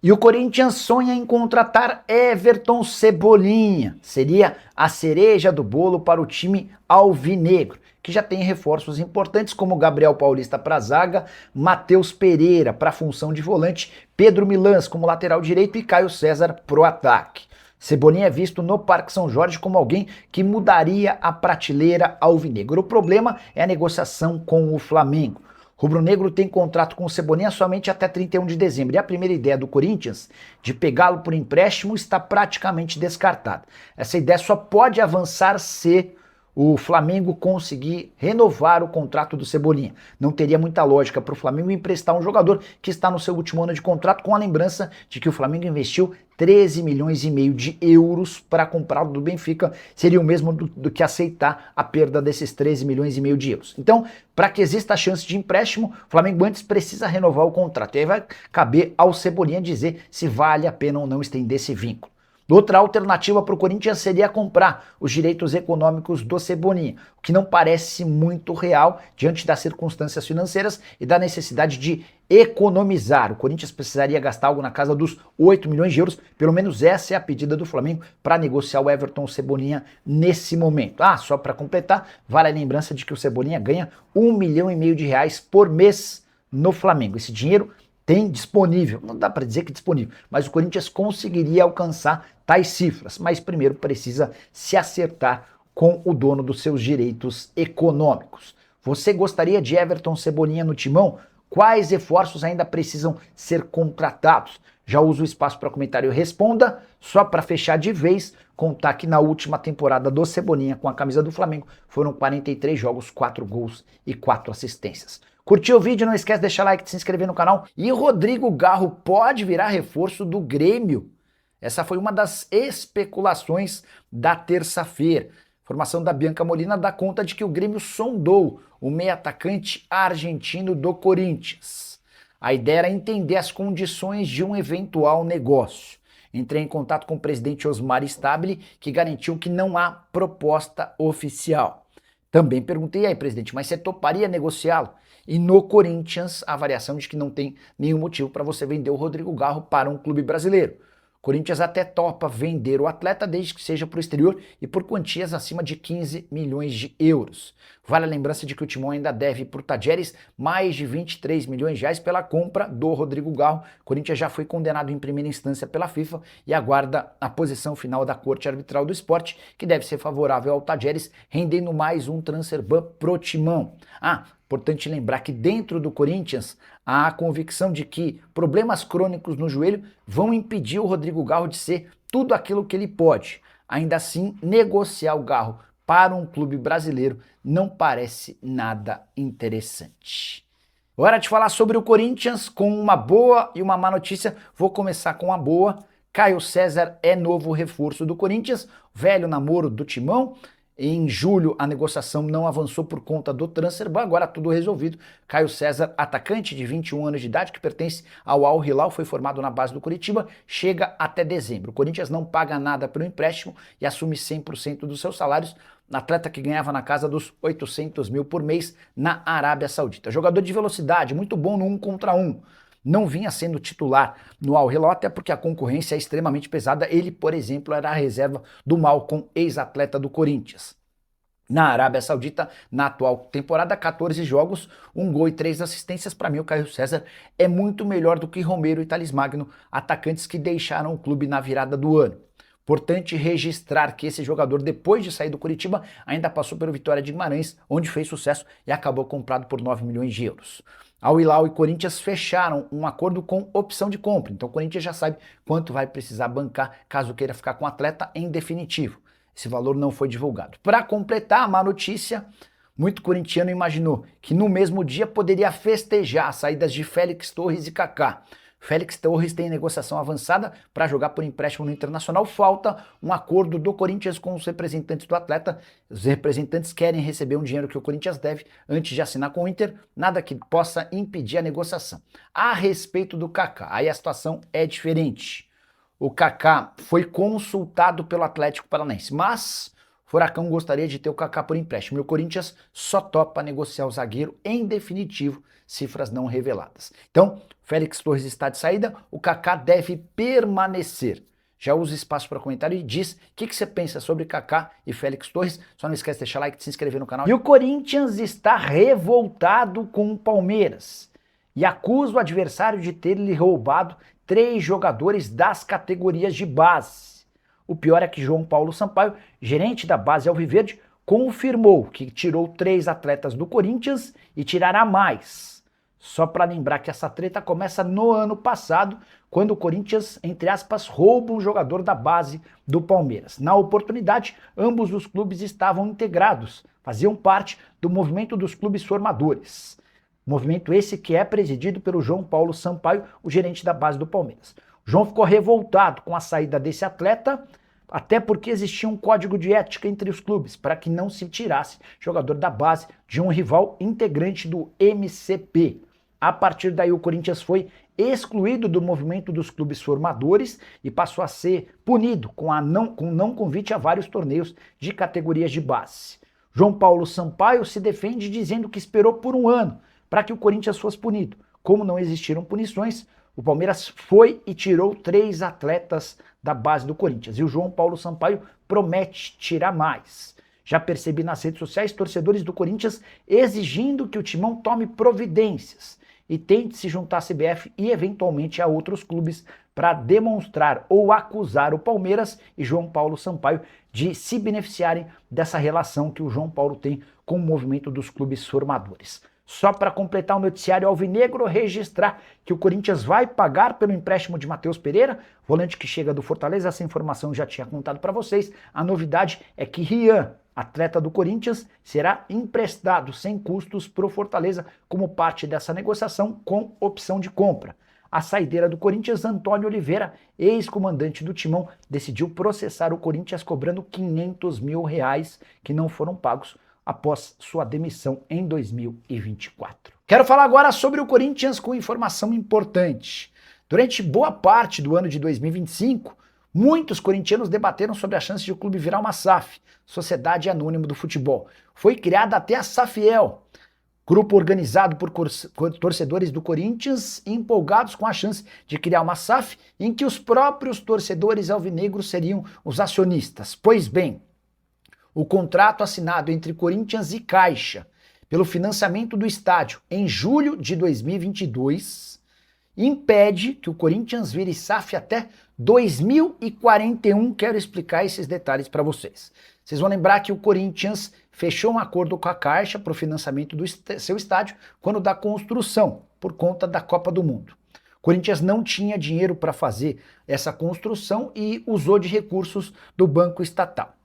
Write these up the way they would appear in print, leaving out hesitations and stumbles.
E o Corinthians sonha em contratar Everton Cebolinha. Seria a cereja do bolo para o time alvinegro, que já tem reforços importantes como Gabriel Paulista para a zaga, Matheus Pereira para a função de volante, Pedro Milans como lateral direito e Caio César para o ataque. Cebolinha é visto no Parque São Jorge como alguém que mudaria a prateleira alvinegro. O problema é a negociação com o Flamengo. Rubro-negro tem contrato com o Cebolinha somente até 31 de dezembro. E a primeira ideia do Corinthians de pegá-lo por empréstimo está praticamente descartada. Essa ideia só pode avançar se o Flamengo conseguir renovar o contrato do Cebolinha. Não teria muita lógica para o Flamengo emprestar um jogador que está no seu último ano de contrato, com a lembrança de que o Flamengo investiu 13 milhões e meio de euros para comprá-lo do Benfica. Seria o mesmo do que aceitar a perda desses 13 milhões e meio de euros. Então, para que exista a chance de empréstimo, o Flamengo antes precisa renovar o contrato. E aí vai caber ao Cebolinha dizer se vale a pena ou não estender esse vínculo. Outra alternativa para o Corinthians seria comprar os direitos econômicos do Cebolinha, o que não parece muito real diante das circunstâncias financeiras e da necessidade de economizar. O Corinthians precisaria gastar algo na casa dos 8 milhões de euros, pelo menos essa é a pedida do Flamengo para negociar o Everton Cebolinha nesse momento. Só para completar, vale a lembrança de que o Cebolinha ganha 1,5 milhão de reais por mês no Flamengo. Esse dinheiro tem disponível, não dá para dizer que disponível, mas o Corinthians conseguiria alcançar tais cifras, mas primeiro precisa se acertar com o dono dos seus direitos econômicos. Você gostaria de Everton Cebolinha no Timão? Quais reforços ainda precisam ser contratados? Já uso o espaço para comentário e responda. Só para fechar de vez, contar que na última temporada do Cebolinha com a camisa do Flamengo foram 43 jogos, 4 gols e 4 assistências. Curtiu o vídeo? Não esquece de deixar like, de se inscrever no canal. E Rodrigo Garro pode virar reforço do Grêmio? Essa foi uma das especulações da terça-feira. Informação da Bianca Molina dá conta de que o Grêmio sondou o meio-atacante argentino do Corinthians. A ideia era entender as condições de um eventual negócio. Entrei em contato com o presidente Osmar Stabile, que garantiu que não há proposta oficial. Também perguntei aí, presidente, mas você toparia negociá-lo? E no Corinthians, a avaliação de que não tem nenhum motivo para você vender o Rodrigo Garro para um clube brasileiro. O Corinthians até topa vender o atleta desde que seja para o exterior e por quantias acima de 15 milhões de euros. Vale a lembrança de que o Timão ainda deve para o Tadjeres mais de 23 milhões de reais pela compra do Rodrigo Garro. O Corinthians já foi condenado em primeira instância pela FIFA e aguarda a posição final da Corte Arbitral do Esporte, que deve ser favorável ao Tadjeres, rendendo mais um transfer ban pro Timão. Importante lembrar que dentro do Corinthians há a convicção de que problemas crônicos no joelho vão impedir o Rodrigo Garro de ser tudo aquilo que ele pode. Ainda assim, negociar o Garro para um clube brasileiro não parece nada interessante. Hora de falar sobre o Corinthians com uma boa e uma má notícia. Vou começar com a boa. Caio César é novo reforço do Corinthians, velho namoro do Timão. Em julho, a negociação não avançou por conta do transfer ban, agora tudo resolvido. Caio César, atacante de 21 anos de idade, que pertence ao Al Hilal, foi formado na base do Curitiba, chega até dezembro. O Corinthians não paga nada pelo empréstimo e assume 100% dos seus salários. Atleta que ganhava na casa dos 800 mil por mês na Arábia Saudita. Jogador de velocidade, muito bom no 1 contra 1. Não vinha sendo titular no Al Hilal, até porque a concorrência é extremamente pesada. Ele, por exemplo, era a reserva do Malcom, ex-atleta do Corinthians. Na Arábia Saudita, na atual temporada, 14 jogos, 1 gol e 3 assistências. Para mim, o Caio César é muito melhor do que Romero e Thales Magno, atacantes que deixaram o clube na virada do ano. Importante registrar que esse jogador, depois de sair do Curitiba, ainda passou pelo Vitória de Guimarães, onde fez sucesso e acabou comprado por 9 milhões de euros. Al Hilal e Corinthians fecharam um acordo com opção de compra, então o Corinthians já sabe quanto vai precisar bancar caso queira ficar com o atleta em definitivo. Esse valor não foi divulgado. Para completar a má notícia, muito corintiano imaginou que no mesmo dia poderia festejar as saídas de Félix Torres e Kaká. Félix Torres tem negociação avançada para jogar por empréstimo no Internacional. Falta um acordo do Corinthians com os representantes do atleta. Os representantes querem receber um dinheiro que o Corinthians deve antes de assinar com o Inter. Nada que possa impedir a negociação. A respeito do Kaká, aí a situação é diferente. O Kaká foi consultado pelo Atlético Paranaense, mas o Furacão gostaria de ter o Kaká por empréstimo. E o Corinthians só topa negociar o zagueiro em definitivo cifras não reveladas. Então, Félix Torres está de saída, o Kaká deve permanecer. Já usa espaço para comentário e diz o que você pensa sobre Kaká e Félix Torres. Só não esquece de deixar like, de se inscrever no canal. E o Corinthians está revoltado com o Palmeiras e acusa o adversário de ter lhe roubado 3 jogadores das categorias de base. O pior é que João Paulo Sampaio, gerente da base alviverde, confirmou que tirou 3 atletas do Corinthians e tirará mais. Só para lembrar que essa treta começa no ano passado, quando o Corinthians, entre aspas, rouba um jogador da base do Palmeiras. Na oportunidade, ambos os clubes estavam integrados, faziam parte do movimento dos clubes formadores. Movimento esse que é presidido pelo João Paulo Sampaio, o gerente da base do Palmeiras. O João ficou revoltado com a saída desse atleta, até porque existia um código de ética entre os clubes, para que não se tirasse jogador da base de um rival integrante do MCP. A partir daí o Corinthians foi excluído do movimento dos clubes formadores e passou a ser punido com não convite a vários torneios de categorias de base. João Paulo Sampaio se defende dizendo que esperou por um ano para que o Corinthians fosse punido. Como não existiram punições, o Palmeiras foi e tirou 3 atletas da base do Corinthians. E o João Paulo Sampaio promete tirar mais. Já percebi nas redes sociais torcedores do Corinthians exigindo que o Timão tome providências e tente se juntar à CBF e eventualmente a outros clubes para demonstrar ou acusar o Palmeiras e João Paulo Sampaio de se beneficiarem dessa relação que o João Paulo tem com o movimento dos clubes formadores. Só para completar o noticiário alvinegro, registrar que o Corinthians vai pagar pelo empréstimo de Matheus Pereira, volante que chega do Fortaleza. Essa informação eu já tinha contado para vocês. A novidade é que Rian, atleta do Corinthians, será emprestado sem custos para o Fortaleza como parte dessa negociação com opção de compra. A saideira do Corinthians, Antônio Oliveira, ex-comandante do Timão, decidiu processar o Corinthians cobrando R$500 mil que não foram pagos após sua demissão em 2024. Quero falar agora sobre o Corinthians com informação importante. Durante boa parte do ano de 2025, muitos corintianos debateram sobre a chance de o clube virar uma SAF, Sociedade Anônima do Futebol. Foi criada até a SAFiel, grupo organizado por torcedores do Corinthians empolgados com a chance de criar uma SAF em que os próprios torcedores alvinegros seriam os acionistas. Pois bem, o contrato assinado entre Corinthians e Caixa pelo financiamento do estádio em julho de 2022 impede que o Corinthians vire SAF até 2041. Quero explicar esses detalhes para vocês. Vocês vão lembrar que o Corinthians fechou um acordo com a Caixa para o financiamento do seu estádio quando da construção, por conta da Copa do Mundo. O Corinthians não tinha dinheiro para fazer essa construção e usou de recursos do Banco Estatal.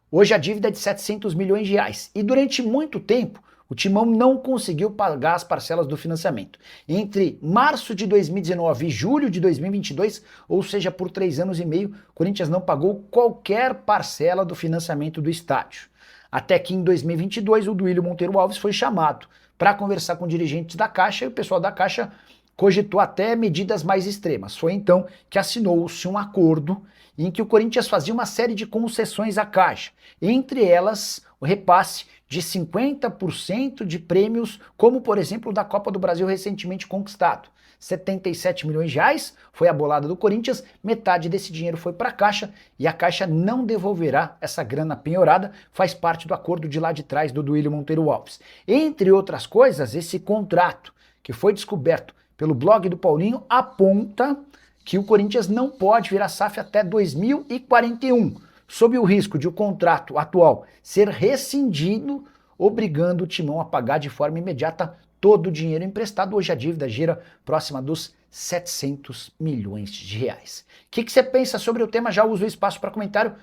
Hoje a dívida é de R$700 milhões e durante muito tempo o Timão não conseguiu pagar as parcelas do financiamento. Entre março de 2019 e julho de 2022, ou seja, por 3 anos e meio, o Corinthians não pagou qualquer parcela do financiamento do estádio. Até que em 2022 o Duílio Monteiro Alves foi chamado para conversar com dirigentes da Caixa e o pessoal da Caixa cogitou até medidas mais extremas. Foi então que assinou-se um acordo em que o Corinthians fazia uma série de concessões à Caixa, entre elas o repasse de 50% de prêmios, como por exemplo o da Copa do Brasil recentemente conquistado. R$77 milhões foi a bolada do Corinthians, metade desse dinheiro foi para a Caixa e a Caixa não devolverá essa grana penhorada, faz parte do acordo de lá de trás do Duílio Monteiro Alves. Entre outras coisas, esse contrato que foi descoberto pelo blog do Paulinho aponta que o Corinthians não pode virar SAF até 2041, sob o risco de o contrato atual ser rescindido, obrigando o Timão a pagar de forma imediata todo o dinheiro emprestado. Hoje a dívida gira próxima dos R$700 milhões. O que você pensa sobre o tema? Já uso o espaço para comentário.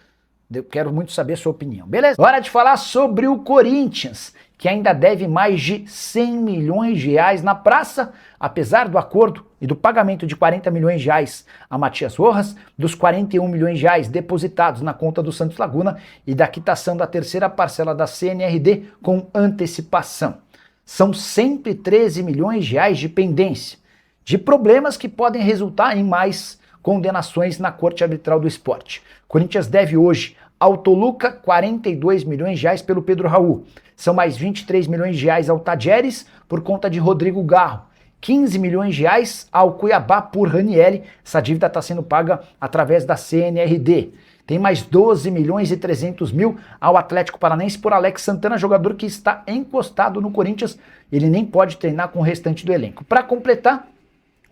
Eu quero muito saber a sua opinião, beleza? Hora de falar sobre o Corinthians, que ainda deve mais de R$100 milhões na praça, apesar do acordo e do pagamento de R$40 milhões a Matias Rojas, dos R$41 milhões depositados na conta do Santos Laguna e da quitação da terceira parcela da CNRD com antecipação. São R$113 milhões de pendência, de problemas que podem resultar em mais condenações na Corte Arbitral do Esporte. Corinthians deve hoje ao Toluca, 42 milhões de reais pelo Pedro Raul. São mais 23 milhões de reais ao Tajeres por conta de Rodrigo Garro. 15 milhões de reais ao Cuiabá por Ranieri. Essa dívida está sendo paga através da CNRD. Tem mais 12 milhões e 300 mil ao Atlético Paranaense por Alex Santana, jogador que está encostado no Corinthians. Ele nem pode treinar com o restante do elenco. Para completar,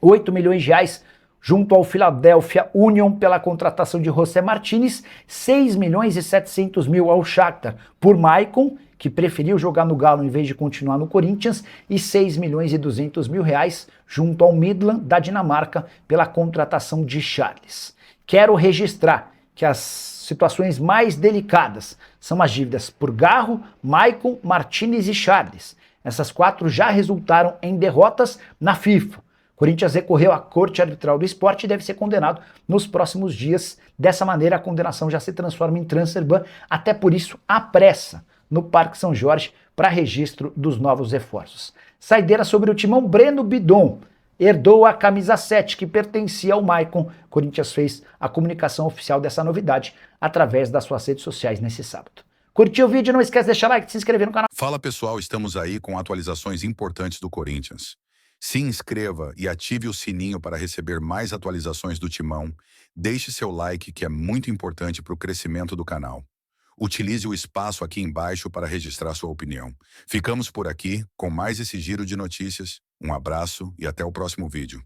8 milhões de reais junto ao Philadelphia Union pela contratação de José Martínez, 6 milhões e 700 mil ao Shakhtar por Maicon, que preferiu jogar no Galo em vez de continuar no Corinthians, e 6 milhões e 200 mil reais junto ao Midland da Dinamarca pela contratação de Charles. Quero registrar que as situações mais delicadas são as dívidas por Garro, Maicon, Martínez e Charles. Essas 4 já resultaram em derrotas na FIFA. Corinthians recorreu à Corte Arbitral do Esporte e deve ser condenado nos próximos dias. Dessa maneira, a condenação já se transforma em transfer ban, até por isso há pressa no Parque São Jorge para registro dos novos reforços. Saideira sobre o timão, Breno Bidon herdou a camisa 7 que pertencia ao Maicon. Corinthians fez a comunicação oficial dessa novidade através das suas redes sociais nesse sábado. Curtiu o vídeo? Não esquece de deixar like e se inscrever no canal. Fala pessoal, estamos aí com atualizações importantes do Corinthians. Se inscreva e ative o sininho para receber mais atualizações do Timão. Deixe seu like, que é muito importante para o crescimento do canal. Utilize o espaço aqui embaixo para registrar sua opinião. Ficamos por aqui com mais esse giro de notícias. Um abraço e até o próximo vídeo.